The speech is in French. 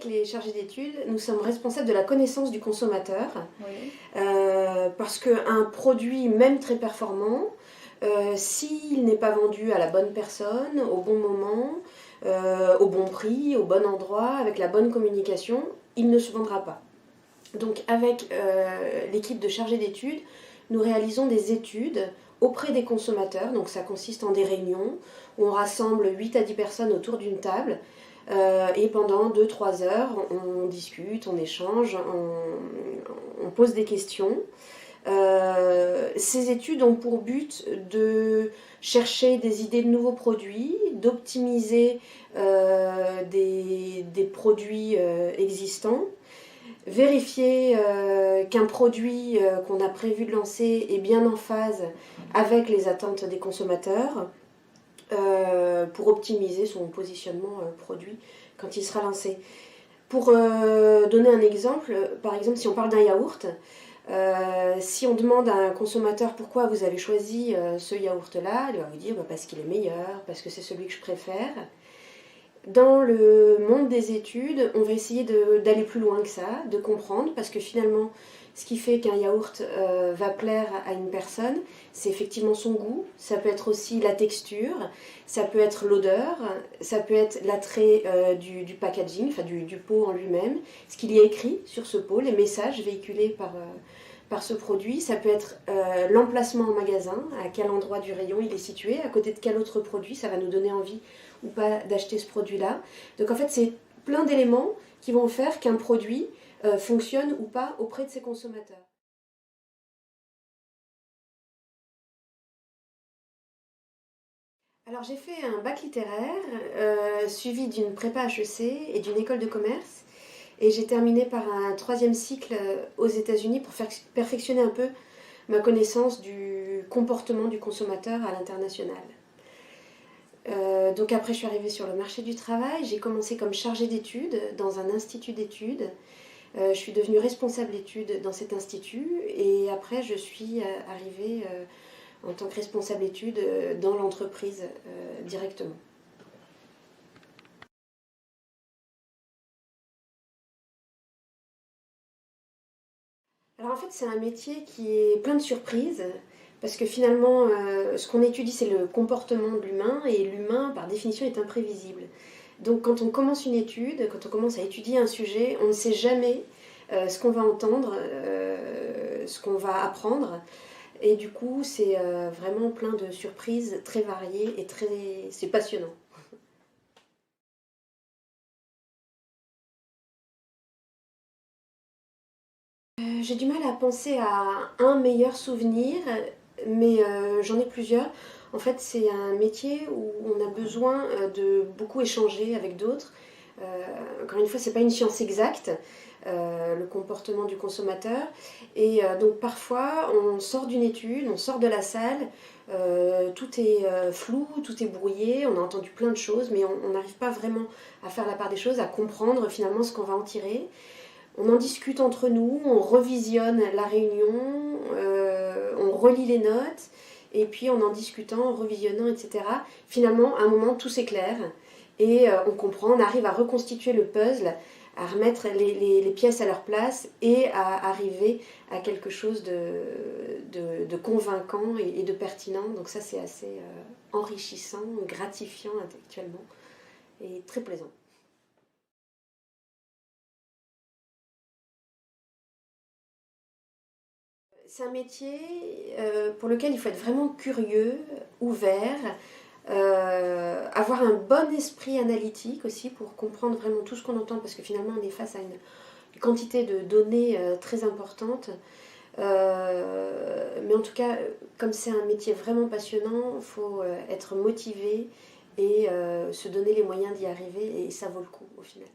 les chargés d'études, nous sommes responsables de la connaissance du consommateur. Oui. Parce qu'un produit, même très performant, s'il n'est pas vendu à la bonne personne, au bon moment, au bon prix, au bon endroit, avec la bonne communication, il ne se vendra pas. Donc avec l'équipe de chargés d'études, nous réalisons des études auprès des consommateurs. Donc ça consiste en des réunions où on rassemble 8 à 10 personnes autour d'une table et pendant 2-3 heures, on discute, on échange, on pose des questions. Ces études ont pour but de chercher des idées de nouveaux produits, d'optimiser des produits existants, vérifier qu'un produit qu'on a prévu de lancer est bien en phase avec les attentes des consommateurs pour optimiser son positionnement produit quand il sera lancé. Pour donner un exemple, par exemple si on parle d'un yaourt, si on demande à un consommateur pourquoi vous avez choisi ce yaourt-là, il va vous dire parce qu'il est meilleur, parce que c'est celui que je préfère. Dans le monde des études, on va essayer d'aller plus loin que ça, de comprendre, parce que finalement, ce qui fait qu'un yaourt va plaire à une personne, c'est effectivement son goût, ça peut être aussi la texture, ça peut être l'odeur, ça peut être l'attrait du packaging, enfin du pot en lui-même, ce qu'il y a écrit sur ce pot, les messages véhiculés par ce produit, ça peut être l'emplacement en magasin, à quel endroit du rayon il est situé, à côté de quel autre produit, ça va nous donner envie ou pas d'acheter ce produit-là. Donc en fait, c'est plein d'éléments qui vont faire qu'un produit fonctionne ou pas auprès de ses consommateurs. Alors j'ai fait un bac littéraire suivi d'une prépa HEC et d'une école de commerce. Et j'ai terminé par un 3e cycle aux États-Unis pour perfectionner un peu ma connaissance du comportement du consommateur à l'international. Donc après, je suis arrivée sur le marché du travail. J'ai commencé comme chargée d'études dans un institut d'études. Je suis devenue responsable d'études dans cet institut. Et après, je suis arrivée en tant que responsable d'études dans l'entreprise directement. Alors en fait, c'est un métier qui est plein de surprises. Parce que finalement, ce qu'on étudie, c'est le comportement de l'humain. Et l'humain, par définition, est imprévisible. Donc quand on commence une étude, quand on commence à étudier un sujet, on ne sait jamais ce qu'on va entendre, ce qu'on va apprendre. Et du coup, c'est vraiment plein de surprises très variées et c'est passionnant. J'ai du mal à penser à un meilleur souvenir, mais j'en ai plusieurs. En fait, c'est un métier où on a besoin de beaucoup échanger avec d'autres. Encore une fois, c'est pas une science exacte, le comportement du consommateur. Et donc parfois, on sort d'une étude, on sort de la salle, tout est flou, tout est brouillé, on a entendu plein de choses, mais on n'arrive pas vraiment à faire la part des choses, à comprendre finalement ce qu'on va en tirer. On en discute entre nous, on revisionne la réunion, on relit les notes, et puis en discutant, en revisionnant, etc., finalement, à un moment, tout s'éclaire, et on comprend, on arrive à reconstituer le puzzle, à remettre les pièces à leur place, et à arriver à quelque chose de convaincant et de pertinent. Donc ça, c'est assez enrichissant, gratifiant intellectuellement, et très plaisant. C'est un métier pour lequel il faut être vraiment curieux, ouvert, avoir un bon esprit analytique aussi pour comprendre vraiment tout ce qu'on entend, parce que finalement on est face à une quantité de données très importante. Mais en tout cas, comme c'est un métier vraiment passionnant, il faut être motivé et se donner les moyens d'y arriver, et ça vaut le coup au final.